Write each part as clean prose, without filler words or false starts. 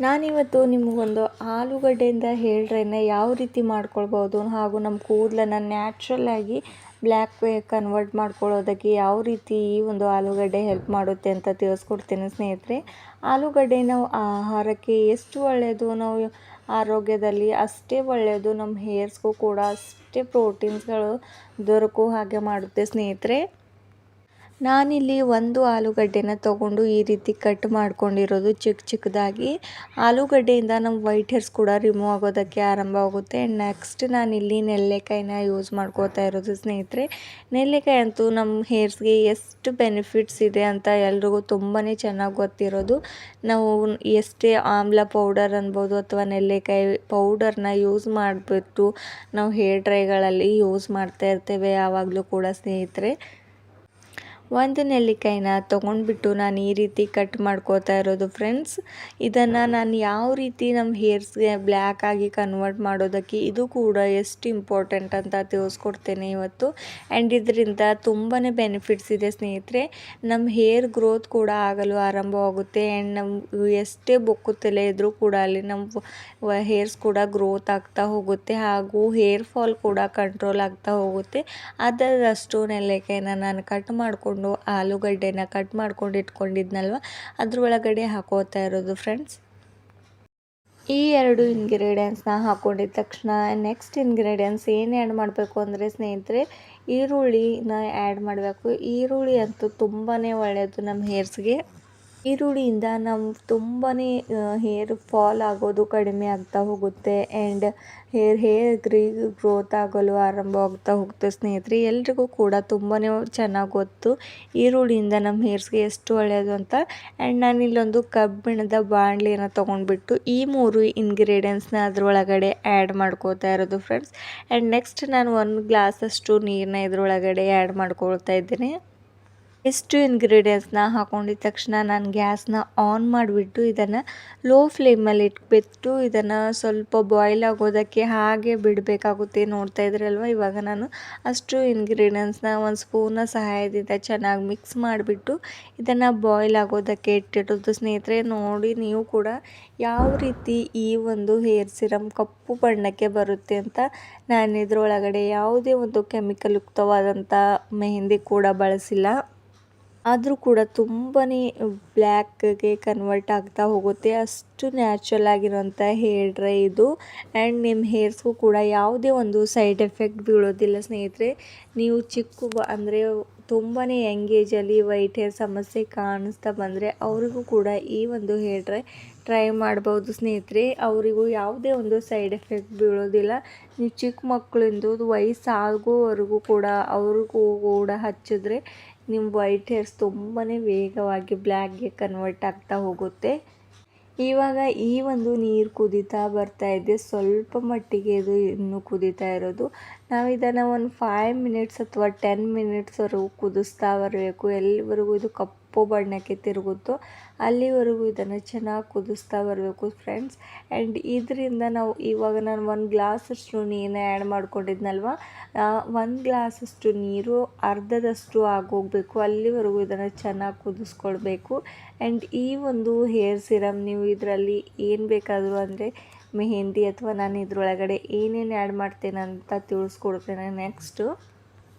ನಾನಿವತ್ತು ನಿಮಗೊಂದು ಆಲೂಗಡ್ಡೆಯಿಂದ hair drain ಯಾವ ರೀತಿ ಮಾಡ್ಕೊಳ್ಬೋದು ಹಾಗೂ ನಮ್ಮ ಕೂದಲನ್ನು ನ್ಯಾಚುರಲ್ಲಾಗಿ ಬ್ಲ್ಯಾಕ್ ಕನ್ವರ್ಟ್ ಮಾಡ್ಕೊಳ್ಳೋದಕ್ಕೆ ಯಾವ ರೀತಿ ಈ ಒಂದು ಆಲೂಗಡ್ಡೆ ಹೆಲ್ಪ್ ಮಾಡುತ್ತೆ ಅಂತ ತಿಳಿಸ್ಕೊಡ್ತೀನಿ ಸ್ನೇಹಿತರೆ. ಆಲೂಗಡ್ಡೆ ನಾವು ಆಹಾರಕ್ಕೆ ಎಷ್ಟು ಒಳ್ಳೆಯದು, ನಾವು ಆರೋಗ್ಯದಲ್ಲಿ ಅಷ್ಟೇ ಒಳ್ಳೆಯದು, ನಮ್ಮ ಹೇರ್ಸ್ಗೂ ಕೂಡ ಅಷ್ಟೇ ಪ್ರೋಟೀನ್ಸ್ಗಳು ದೊರಕೋ ಹಾಗೆ ಮಾಡುತ್ತೆ ಸ್ನೇಹಿತರೆ. ನಾನಿಲ್ಲಿ ಒಂದು ಆಲೂಗಡ್ಡೆನ ತೊಗೊಂಡು ಈ ರೀತಿ ಕಟ್ ಮಾಡ್ಕೊಂಡಿರೋದು ಚಿಕ್ಕದಾಗಿ. ಆಲೂಗಡ್ಡೆಯಿಂದ ನಮ್ಮ ವೈಟ್ ಹೇರ್ಸ್ ಕೂಡ ರಿಮೂವ್ ಆಗೋದಕ್ಕೆ ಆರಂಭ ಆಗುತ್ತೆ. ಆ್ಯಂಡ್ ನೆಕ್ಸ್ಟ್ ನಾನಿಲ್ಲಿ ನೆಲ್ಲೆಕಾಯಿನ ಯೂಸ್ ಮಾಡ್ಕೋತಾ ಇರೋದು ಸ್ನೇಹಿತರೆ. ನೆಲ್ಲೆಕಾಯಿ ಅಂತೂ ನಮ್ಮ ಹೇರ್ಸ್ಗೆ ಎಷ್ಟು ಬೆನಿಫಿಟ್ಸ್ ಇದೆ ಅಂತ ಎಲ್ರಿಗೂ ತುಂಬಾ ಚೆನ್ನಾಗಿ ಗೊತ್ತಿರೋದು. ನಾವು ಎಷ್ಟೇ ಆಮ್ಲ ಪೌಡರ್ ಅನ್ಬೋದು ಅಥವಾ ನೆಲ್ಲೆಕಾಯಿ ಪೌಡರ್ನ ಯೂಸ್ ಮಾಡಿಬಿಟ್ಟು ನಾವು ಹೇರ್ ಡ್ರೈಗಳಲ್ಲಿ ಯೂಸ್ ಮಾಡ್ತಾ ಇರ್ತೇವೆ ಯಾವಾಗಲೂ ಕೂಡ ಸ್ನೇಹಿತರೆ. ಒಂದು ನೆಲ್ಲಿಕಾಯಿನ ತೊಗೊಂಡ್ಬಿಟ್ಟು ನಾನು ಈ ರೀತಿ ಕಟ್ ಮಾಡ್ಕೋತಾ ಇರೋದು ಫ್ರೆಂಡ್ಸ್. ಇದನ್ನು ನಾನು ಯಾವ ರೀತಿ ನಮ್ಮ ಹೇರ್ಸ್ಗೆ ಬ್ಲ್ಯಾಕ್ ಆಗಿ ಕನ್ವರ್ಟ್ ಮಾಡೋದಕ್ಕೆ ಇದು ಕೂಡ ಎಷ್ಟು ಇಂಪಾರ್ಟೆಂಟ್ ಅಂತ ತಿಳಿಸ್ಕೊಡ್ತೇನೆ ಇವತ್ತು. ಆ್ಯಂಡ್ ಇದರಿಂದ ತುಂಬಾ ಬೆನಿಫಿಟ್ಸ್ ಇದೆ ಸ್ನೇಹಿತರೆ. ನಮ್ಮ ಹೇರ್ ಗ್ರೋತ್ ಕೂಡ ಆಗಲು ಆರಂಭವಾಗುತ್ತೆ. ಆ್ಯಂಡ್ ನಮ್ಮ ಎಷ್ಟೇ ಬೊಕ್ಕು ತಲೆ ಇದ್ದರೂ ಕೂಡ ಅಲ್ಲಿ ನಮ್ಮ ಹೇರ್ಸ್ ಕೂಡ ಗ್ರೋತ್ ಆಗ್ತಾ ಹೋಗುತ್ತೆ ಹಾಗೂ ಹೇರ್ ಫಾಲ್ ಕೂಡ ಕಂಟ್ರೋಲ್ ಆಗ್ತಾ ಹೋಗುತ್ತೆ. ಅದರಷ್ಟು ನೆಲ್ಲಿಕಾಯಿನ ನಾನು ಕಟ್ ಮಾಡಿಕೊಂಡು ಆಲೂಗಡ್ಡೆನ ಕಟ್ ಮಾಡ್ಕೊಂಡು ಇಟ್ಕೊಂಡಿದ್ನಲ್ವ ಅದ್ರೊಳಗಡೆ ಹಾಕೋತಾ ಇರೋದು ಫ್ರೆಂಡ್ಸ್. ಈ ಎರಡು ಇಂಗ್ರೀಡಿಯೆಂಟ್ಸ್ನ ಹಾಕೊಂಡಿದ ತಕ್ಷಣ ನೆಕ್ಸ್ಟ್ ಇಂಗ್ರೀಡಿಯೆಂಟ್ಸ್ ಏನು ಆ್ಯಡ್ ಮಾಡಬೇಕು ಅಂದರೆ ಸ್ನೇಹಿತರೆ, ಈರುಳ್ಳಿನ ಆ್ಯಡ್ ಮಾಡಬೇಕು. ಈರುಳ್ಳಿ ಅಂತೂ ತುಂಬಾ ಒಳ್ಳೆಯದು ನಮ್ಮ ಹೇರ್ಸ್ಗೆ. ಈರುಳ್ಳಿಯಿಂದ ನಮ್ಮ ತುಂಬಾ ಹೇರ್ ಫಾಲ್ ಆಗೋದು ಕಡಿಮೆ ಆಗ್ತಾ ಹೋಗುತ್ತೆ. ಆ್ಯಂಡ್ ಹೇರ್ ಗ್ರೋತ್ ಆಗಲು ಆರಂಭವಾಗ್ತಾ ಹೋಗುತ್ತೆ ಸ್ನೇಹಿತರೆ. ಎಲ್ರಿಗೂ ಕೂಡ ತುಂಬಾ ಚೆನ್ನಾಗಿ ಗೊತ್ತು ಈರುಳ್ಳಿಯಿಂದ ನಮ್ಮ ಹೇರ್ಸ್ಗೆ ಎಷ್ಟು ಒಳ್ಳೆಯದು ಅಂತ. ಆ್ಯಂಡ್ ನಾನಿಲ್ಲೊಂದು ಕಬ್ಬಿಣದ ಬಾಣಲಿನ ತೊಗೊಂಡ್ಬಿಟ್ಟು ಈ 3 ಇಂಗ್ರೀಡಿಯೆಂಟ್ಸ್ನ ಅದರೊಳಗಡೆ ಆ್ಯಡ್ ಮಾಡ್ಕೋತಾ ಇರೋದು ಫ್ರೆಂಡ್ಸ್. ಆ್ಯಂಡ್ ನೆಕ್ಸ್ಟ್ ನಾನು 1 ಗ್ಲಾಸಷ್ಟು ನೀರನ್ನ ಇದರೊಳಗಡೆ ಆ್ಯಡ್ ಮಾಡ್ಕೊಳ್ತಾ ಇದ್ದೀನಿ. ಇಷ್ಟು ಇಂಗ್ರೀಡಿಯೆಂಟ್ಸ್ನ ಹಾಕೊಂಡಿದ ತಕ್ಷಣ ನಾನು ಗ್ಯಾಸ್ನ ಆನ್ ಮಾಡಿಬಿಟ್ಟು ಇದನ್ನು ಲೋ ಫ್ಲೇಮಲ್ಲಿ ಇಟ್ಬಿಟ್ಟು ಇದನ್ನು ಸ್ವಲ್ಪ ಬಾಯ್ಲ್ ಆಗೋದಕ್ಕೆ ಹಾಗೆ ಬಿಡಬೇಕಾಗುತ್ತೆ. ನೋಡ್ತಾ ಇದ್ರಲ್ವ, ಇವಾಗ ನಾನು ಅಷ್ಟು ಇಂಗ್ರೀಡಿಯೆಂಟ್ಸ್ನ ಒಂದು ಸ್ಪೂನ್ನ ಸಹಾಯದಿಂದ ಚೆನ್ನಾಗಿ ಮಿಕ್ಸ್ ಮಾಡಿಬಿಟ್ಟು ಇದನ್ನು ಬಾಯ್ಲ್ ಆಗೋದಕ್ಕೆ ಇಟ್ಟಿರೋದು ಸ್ನೇಹಿತರೆ. ನೋಡಿ ನೀವು ಕೂಡ ಯಾವ ರೀತಿ ಈ ಒಂದು ಹೇರ್ ಸಿರಮ್ ಕಪ್ಪು ಬಣ್ಣಕ್ಕೆ ಬರುತ್ತೆ ಅಂತ. ನಾನು ಇದರೊಳಗಡೆ ಯಾವುದೇ ಒಂದು ಕೆಮಿಕಲ್ ಯುಕ್ತವಾದಂಥ ಮೆಹಂದಿ ಕೂಡ ಬಳಸಿಲ್ಲ. ಆದರೂ ಕೂಡ ತುಂಬಾ ಬ್ಲ್ಯಾಕ್ಗೆ ಕನ್ವರ್ಟ್ ಆಗ್ತಾ ಹೋಗುತ್ತೆ. ಅಷ್ಟು ನ್ಯಾಚುರಲ್ ಆಗಿರೋಂಥ ಹೇರ್ ಡ್ರೈ ಇದು. ಆ್ಯಂಡ್ ನಿಮ್ಮ ಹೇರ್ಸ್ಗೂ ಕೂಡ ಯಾವುದೇ ಒಂದು ಸೈಡ್ ಎಫೆಕ್ಟ್ ಬೀಳೋದಿಲ್ಲ ಸ್ನೇಹಿತರೆ. ನೀವು ಅಂದರೆ ತುಂಬಾ ಯಂಗ್ ಏಜಲ್ಲಿ ವೈಟ್ ಹೇರ್ ಸಮಸ್ಯೆ ಕಾಣಿಸ್ತಾ ಬಂದರೆ ಅವರಿಗೂ ಕೂಡ ಈ ಒಂದು ಹೇರ್ ಡ್ರೈ ಟ್ರೈ ಮಾಡ್ಬೋದು ಸ್ನೇಹಿತರೆ. ಅವರಿಗೂ ಯಾವುದೇ ಒಂದು ಸೈಡ್ ಎಫೆಕ್ಟ್ ಬೀಳೋದಿಲ್ಲ. ನೀವು ಚಿಕ್ಕ ಮಕ್ಕಳಿಂದ ವಯಸ್ಸಾಗೋವರೆಗೂ ಕೂಡ ಅವ್ರಿಗೂ ಕೂಡ ಹಚ್ಚಿದ್ರೆ ನಿಮ್ಮ ವೈಟ್ ಹೇರ್ಸ್ ತುಂಬಾ ವೇಗವಾಗಿ ಬ್ಲ್ಯಾಕ್ಗೆ ಕನ್ವರ್ಟ್ ಆಗ್ತಾ ಹೋಗುತ್ತೆ. ಇವಾಗ ಈ ಒಂದು ನೀರು ಕುದೀತಾ ಬರ್ತಾ ಇದೆ. ಸ್ವಲ್ಪ ಮಟ್ಟಿಗೆ ಇದು ಇನ್ನೂ ಕುದೀತಾ ಇರೋದು. ನಾವು ಇದನ್ನು ಒಂದು 5 ಮಿನಿಟ್ಸ್ ಅಥವಾ 10 ಮಿನಿಟ್ಸ್ವರೆಗೂ ಕುದಿಸ್ತಾ ಬರಬೇಕು. ಎಲ್ಲಿವರೆಗೂ ಇದು ಕಪ್ಪು ಬಣ್ಣಕ್ಕೆ ತಿರುಗುತ್ತೋ ಅಲ್ಲಿವರೆಗೂ ಇದನ್ನು ಚೆನ್ನಾಗಿ ಕುದಿಸ್ತಾ ಬರಬೇಕು ಫ್ರೆಂಡ್ಸ್. ಆ್ಯಂಡ್ ಇದರಿಂದ ನಾವು ಇವಾಗ ನಾನು 1 ಗ್ಲಾಸಷ್ಟು ನೀರನ್ನ ಆ್ಯಡ್ ಮಾಡ್ಕೊಂಡಿದ್ನಲ್ವ, 1 ಗ್ಲಾಸಷ್ಟು ನೀರು ಅರ್ಧದಷ್ಟು ಆಗೋಗಬೇಕು. ಅಲ್ಲಿವರೆಗೂ ಇದನ್ನು ಚೆನ್ನಾಗಿ ಕುದಿಸ್ಕೊಳ್ಬೇಕು. ಆ್ಯಂಡ್ ಈ ಒಂದು ಹೇರ್ ಸಿರಮ್ ನೀವು ಇದರಲ್ಲಿ ಏನು ಬೇಕಾದರೂ ಅಂದರೆ ಮೆಹಂದಿ ಅಥವಾ ನಾನು ಇದರೊಳಗಡೆ ಏನೇನು ಆ್ಯಡ್ ಮಾಡ್ತೇನೆ ಅಂತ ತಿಳಿಸ್ಕೊಡ್ತೇನೆ ನೆಕ್ಸ್ಟು.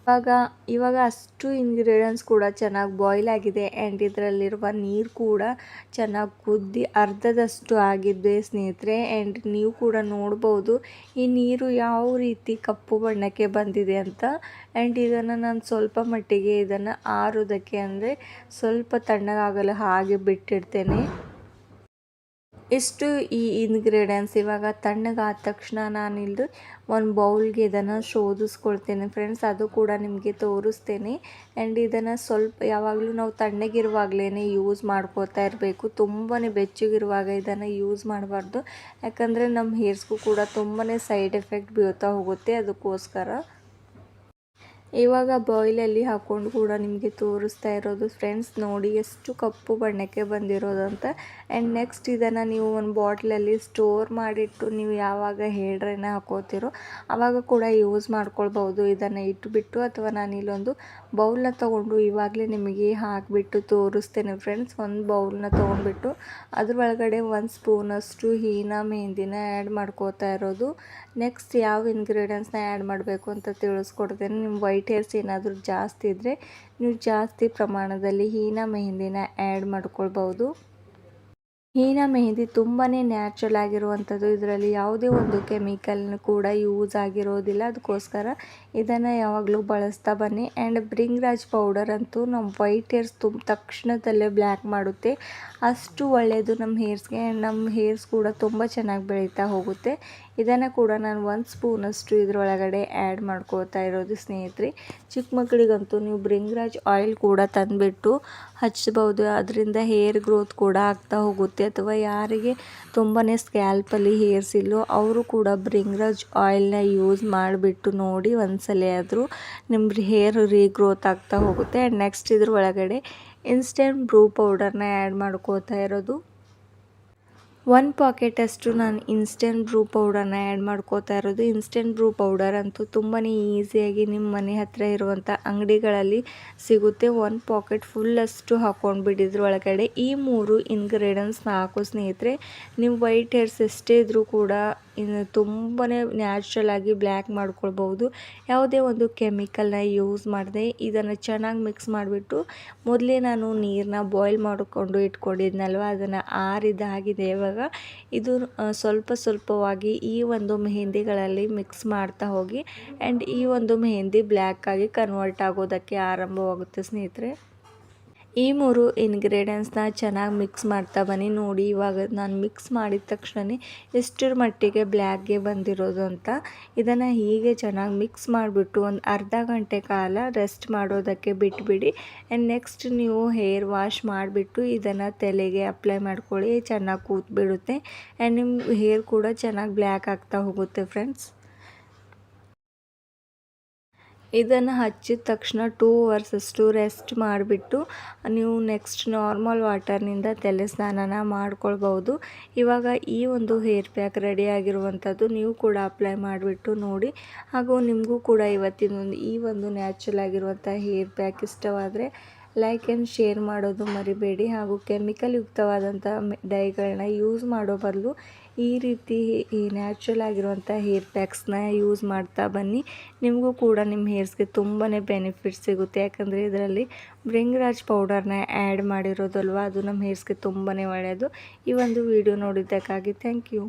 ಇವಾಗ ಅಷ್ಟು ಇಂಗ್ರೀಡಿಯೆಂಟ್ಸ್ ಕೂಡ ಚೆನ್ನಾಗಿ ಬಾಯ್ಲ್ ಆಗಿದೆ. ಆ್ಯಂಡ್ ಇದರಲ್ಲಿರುವ ನೀರು ಕೂಡ ಚೆನ್ನಾಗಿ ಕುದ್ದಿ ಅರ್ಧದಷ್ಟು ಆಗಿದೆ ಸ್ನೇಹಿತರೆ. ಆ್ಯಂಡ್ ನೀವು ಕೂಡ ನೋಡ್ಬೋದು ಈ ನೀರು ಯಾವ ರೀತಿ ಕಪ್ಪು ಬಣ್ಣಕ್ಕೆ ಬಂದಿದೆ ಅಂತ. ಆ್ಯಂಡ್ ಇದನ್ನು ನಾನು ಸ್ವಲ್ಪ ಮಟ್ಟಿಗೆ ಇದನ್ನು ಆರೋದಕ್ಕೆ ಅಂದರೆ ಸ್ವಲ್ಪ ತಣ್ಣಗಾಗಲು ಹಾಗೆ ಬಿಟ್ಟಿಡ್ತೇನೆ. ಇಷ್ಟು ಈ ಇಂಗ್ರೀಡಿಯೆಂಟ್ಸ್ ಇವಾಗ ತಣ್ಣಗಾದ ತಕ್ಷಣ ನಾನಿಲ್ಲಿ ಒಂದು ಬೌಲ್ಗೆ ಇದನ್ನು ಶೋಧಿಸ್ಕೊಳ್ತೇನೆ ಫ್ರೆಂಡ್ಸ್. ಅದು ಕೂಡ ನಿಮಗೆ ತೋರಿಸ್ತೇನೆ. ಆ್ಯಂಡ್ ಇದನ್ನು ಸ್ವಲ್ಪ ಯಾವಾಗಲೂ ನಾವು ತಣ್ಣಗಿರುವಾಗಲೇ ಯೂಸ್ ಮಾಡ್ಕೋತಾ ಇರಬೇಕು. ತುಂಬಾ ಬೆಚ್ಚಗಿರುವಾಗ ಇದನ್ನು ಯೂಸ್ ಮಾಡಬಾರ್ದು. ಯಾಕಂದರೆ ನಮ್ಮ ಹೇರ್ಸ್ಗೂ ಕೂಡ ತುಂಬಾ ಸೈಡ್ ಎಫೆಕ್ಟ್ ಬೀಳ್ತಾ ಹೋಗುತ್ತೆ. ಅದಕ್ಕೋಸ್ಕರ ಇವಾಗ ಬಾಯ್ಲಲ್ಲಿ ಹಾಕ್ಕೊಂಡು ಕೂಡ ನಿಮಗೆ ತೋರಿಸ್ತಾ ಇರೋದು ಫ್ರೆಂಡ್ಸ್. ನೋಡಿ ಎಷ್ಟು ಕಪ್ಪು ಬಣ್ಣಕ್ಕೆ ಬಂದಿರೋದಂತ. ಆ್ಯಂಡ್ ನೆಕ್ಸ್ಟ್ ಇದನ್ನು ನೀವು ಒಂದು ಬಾಟ್ಲಲ್ಲಿ ಸ್ಟೋರ್ ಮಾಡಿಟ್ಟು ನೀವು ಯಾವಾಗ ಹೇರ್ ಡ್ರೈನ ಹಾಕೋತಿರೋ ಆವಾಗ ಕೂಡ ಯೂಸ್ ಮಾಡ್ಕೊಳ್ಬೋದು. ಇದನ್ನು ಇಟ್ಬಿಟ್ಟು ಅಥವಾ ನಾನು ಇಲ್ಲೊಂದು ಬೌಲ್ನ ತೊಗೊಂಡು ಇವಾಗಲೇ ನಿಮಗೆ ಹಾಕಿಬಿಟ್ಟು ತೋರಿಸ್ತೇನೆ ಫ್ರೆಂಡ್ಸ್. ಒಂದು ಬೌಲ್ನ ತೊಗೊಂಡ್ಬಿಟ್ಟು ಅದ್ರ ಒಳಗಡೆ 1 ಸ್ಪೂನಷ್ಟು ಹೀನಾ ಮೆಹಂದಿನ ಆ್ಯಡ್ ಮಾಡ್ಕೋತಾ ಇರೋದು. ನೆಕ್ಸ್ಟ್ ಯಾವ ಇಂಗ್ರೀಡಿಯೆಂಟ್ಸ್ನ ಆ್ಯಡ್ ಮಾಡಬೇಕು ಅಂತ ತಿಳಿಸ್ಕೊಡ್ತೇನೆ. ನಿಮ್ಮ ವೈಟ್ ಹೇರ್ಸ್ ಏನಾದರೂ ಜಾಸ್ತಿ ಇದ್ದರೆ ನೀವು ಜಾಸ್ತಿ ಪ್ರಮಾಣದಲ್ಲಿ ಹೀನಾ ಮೆಹಂದಿನ ಆ್ಯಡ್ ಮಾಡ್ಕೊಳ್ಬೋದು. ಹೀನಾ ಮೆಹಂದಿ ತುಂಬಾ ನ್ಯಾಚುರಲ್ ಆಗಿರುವಂಥದ್ದು. ಇದರಲ್ಲಿ ಯಾವುದೇ ಒಂದು ಕೆಮಿಕಲ್ನ ಕೂಡ ಯೂಸ್ ಆಗಿರೋದಿಲ್ಲ. ಅದಕ್ಕೋಸ್ಕರ ಇದನ್ನು ಯಾವಾಗಲೂ ಬಳಸ್ತಾ ಬನ್ನಿ. ಆ್ಯಂಡ್ ಭೃಂಗರಾಜ್ ಪೌಡರ್ ಅಂತೂ ನಮ್ಮ ವೈಟ್ ಹೇರ್ಸ್ ತಕ್ಷಣದಲ್ಲೇ ಬ್ಲ್ಯಾಕ್ ಮಾಡುತ್ತೆ. ಅಷ್ಟು ಒಳ್ಳೆಯದು ನಮ್ಮ ಹೇರ್ಸ್ಗೆ. ಆ್ಯಂಡ್ ನಮ್ಮ ಹೇರ್ಸ್ ಕೂಡ ತುಂಬ ಚೆನ್ನಾಗಿ ಬೆಳೀತಾ ಹೋಗುತ್ತೆ. ಇದನ್ನು ಕೂಡ ನಾನು 1 ಸ್ಪೂನಷ್ಟು ಇದರೊಳಗಡೆ ಆ್ಯಡ್ ಮಾಡ್ಕೋತಾ ಇರೋದು ಸ್ನೇಹಿತರೆ. ಚಿಕ್ಕ ಮಕ್ಕಳಿಗಂತೂ ನೀವು ಭೃಂಗರಾಜ್ ಆಯಿಲ್ ಕೂಡ ತಂದುಬಿಟ್ಟು ಹಚ್ಬೋದು. ಅದರಿಂದ ಹೇರ್ ಗ್ರೋತ್ ಕೂಡ ಆಗ್ತಾ ಹೋಗುತ್ತೆ. ಅಥವಾ ಯಾರಿಗೆ ತುಂಬಾ ಸ್ಕ್ಯಾಲ್ಪಲ್ಲಿ ಹೇರ್ಸ್ ಇಲ್ಲೋ ಅವರು ಕೂಡ ಭೃಂಗರಾಜ್ ಆಯಿಲ್ನ ಯೂಸ್ ಮಾಡಿಬಿಟ್ಟು ನೋಡಿ ಒಂದ್ಸಲ ಆದರೂ ನಿಮ್ಮ ಹೇರ್ ರೀಗ್ರೋತ್ ಆಗ್ತಾ ಹೋಗುತ್ತೆ. ಆ್ಯಂಡ್ ನೆಕ್ಸ್ಟ್ ಇದ್ರ ಒಳಗಡೆ ಇನ್ಸ್ಟೆಂಟ್ ಬ್ರೂ ಪೌಡರ್ನ ಆ್ಯಡ್ ಮಾಡ್ಕೋತಾ ಇರೋದು. 1 ಪಾಕೆಟಷ್ಟು ನಾನು ಇನ್ಸ್ಟೆಂಟ್ ಬ್ರೂ ಪೌಡರ್ನ ಆ್ಯಡ್ ಮಾಡ್ಕೋತಾ ಇರೋದು. ಇನ್ಸ್ಟೆಂಟ್ ಬ್ರೂ ಪೌಡರ್ ಅಂತೂ ತುಂಬಾ ಈಸಿಯಾಗಿ ನಿಮ್ಮ ಮನೆ ಹತ್ತಿರ ಇರುವಂಥ ಅಂಗಡಿಗಳಲ್ಲಿ ಸಿಗುತ್ತೆ. 1 ಪಾಕೆಟ್ ಫುಲ್ಲಷ್ಟು ಹಾಕ್ಕೊಂಡ್ಬಿಟ್ಟು ಇದ್ರೊಳಗಡೆ ಈ 3 ಇಂಗ್ರೀಡಿಯೆಂಟ್ಸ್ನ ಹಾಕೋ ಸ್ನೇಹಿತರೆ. ನೀವು ವೈಟ್ ಹೇರ್ಸ್ ಎಷ್ಟೇ ಇದ್ದರೂ ಕೂಡ ತುಂಬಾ ನ್ಯಾಚುರಲ್ ಆಗಿ ಬ್ಲ್ಯಾಕ್ ಮಾಡ್ಕೊಳ್ಬೋದು. ಯಾವುದೇ ಒಂದು ಕೆಮಿಕಲ್ನ ಯೂಸ್ ಮಾಡದೆ ಇದನ್ನು ಚೆನ್ನಾಗಿ ಮಿಕ್ಸ್ ಮಾಡಿಬಿಟ್ಟು ಮೊದಲೇ ನಾನು ನೀರನ್ನ ಬಾಯ್ಲ್ ಮಾಡಿಕೊಂಡು ಇಟ್ಕೊಂಡಿದ್ನಲ್ವ ಅದನ್ನು ಆರಿದಾಗಿದೆ. ಇವಾಗ ಇದು ಸ್ವಲ್ಪ ಸ್ವಲ್ಪವಾಗಿ ಈ ಒಂದು ಮೆಹಂದಿಗಳಲ್ಲಿ ಮಿಕ್ಸ್ ಮಾಡ್ತಾ ಹೋಗಿ ಆ್ಯಂಡ್ ಈ ಒಂದು ಮೆಹಂದಿ ಬ್ಲ್ಯಾಕ್ ಆಗಿ ಕನ್ವರ್ಟ್ ಆಗೋದಕ್ಕೆ ಆರಂಭವಾಗುತ್ತೆ ಸ್ನೇಹಿತರೆ. ಈ 3 ಇಂಗ್ರೀಡಿಯೆಂಟ್ಸ್ನ ಚೆನ್ನಾಗಿ ಮಿಕ್ಸ್ ಮಾಡ್ತಾ ಬನ್ನಿ. ನೋಡಿ ಇವಾಗ ನಾನು ಮಿಕ್ಸ್ ಮಾಡಿದ ತಕ್ಷಣ ಎಷ್ಟರ ಮಟ್ಟಿಗೆ ಬ್ಲ್ಯಾಕ್ಗೆ ಬಂದಿರೋದು ಅಂತ. ಇದನ್ನು ಹೀಗೆ ಚೆನ್ನಾಗಿ ಮಿಕ್ಸ್ ಮಾಡಿಬಿಟ್ಟು ಒಂದು ಅರ್ಧ ಗಂಟೆ ಕಾಲ ರೆಸ್ಟ್ ಮಾಡೋದಕ್ಕೆ ಬಿಟ್ಬಿಡಿ. ಆ್ಯಂಡ್ ನೆಕ್ಸ್ಟ್ ನೀವು ಹೇರ್ ವಾಶ್ ಮಾಡಿಬಿಟ್ಟು ಇದನ್ನು ತಲೆಗೆ ಅಪ್ಲೈ ಮಾಡ್ಕೊಳ್ಳಿ. ಚೆನ್ನಾಗಿ ಕೂತ್ಬಿಡುತ್ತೆ ಆ್ಯಂಡ್ ನಿಮ್ಮ ಹೇರ್ ಕೂಡ ಚೆನ್ನಾಗಿ ಬ್ಲ್ಯಾಕ್ ಆಗ್ತಾ ಹೋಗುತ್ತೆ ಫ್ರೆಂಡ್ಸ್. ಇದನ್ನು ಹಚ್ಚಿದ ತಕ್ಷಣ 2 ಅವರ್ಸ್ ಅಷ್ಟು ರೆಸ್ಟ್ ಮಾಡಿಬಿಟ್ಟು ನೀವು ನೆಕ್ಸ್ಟ್ ನಾರ್ಮಲ್ ವಾಟರ್ನಿಂದ ತಲೆ ಸ್ನಾನನ ಮಾಡ್ಕೊಳ್ಬೋದು. ಇವಾಗ ಈ ಒಂದು ಹೇರ್ ಪ್ಯಾಕ್ ರೆಡಿ ಆಗಿರುವಂಥದ್ದು ನೀವು ಕೂಡ ಅಪ್ಲೈ ಮಾಡಿಬಿಟ್ಟು ನೋಡಿ. ಹಾಗೂ ನಿಮಗೂ ಕೂಡ ಇವತ್ತಿನ ಈ ಒಂದು ನ್ಯಾಚುರಲ್ ಆಗಿರುವಂಥ ಹೇರ್ ಪ್ಯಾಕ್ ಇಷ್ಟವಾದರೆ ಲೈಕ್ ಆ್ಯಂಡ್ ಶೇರ್ ಮಾಡೋದು ಮರಿಬೇಡಿ. ಹಾಗೂ ಕೆಮಿಕಲ್ ಯುಕ್ತವಾದಂಥ ಡೈಗಳನ್ನ ಯೂಸ್ ಮಾಡೋ ಬದಲು ಈ ರೀತಿ ಈ ನ್ಯಾಚುರಲ್ ಆಗಿರುವಂಥ ಹೇರ್ ಪ್ಯಾಕ್ಸ್ನ ಯೂಸ್ ಮಾಡ್ತಾ ಬನ್ನಿ. ನಿಮಗೂ ಕೂಡ ನಿಮ್ಮ ಹೇರ್ಸ್ಗೆ ತುಂಬಾ ಬೆನಿಫಿಟ್ಸ್ ಸಿಗುತ್ತೆ. ಯಾಕಂದರೆ ಇದರಲ್ಲಿ ಭೃಂಗರಾಜ್ ಪೌಡರ್ನ ಆ್ಯಡ್ ಮಾಡಿರೋದಲ್ವ, ಅದು ನಮ್ಮ ಹೇರ್ಸ್ಗೆ ತುಂಬಾ ಒಳ್ಳೆಯದು. ಈ ಒಂದು ವಿಡಿಯೋ ನೋಡಿದ್ದಕ್ಕಾಗಿ ಥ್ಯಾಂಕ್ ಯು.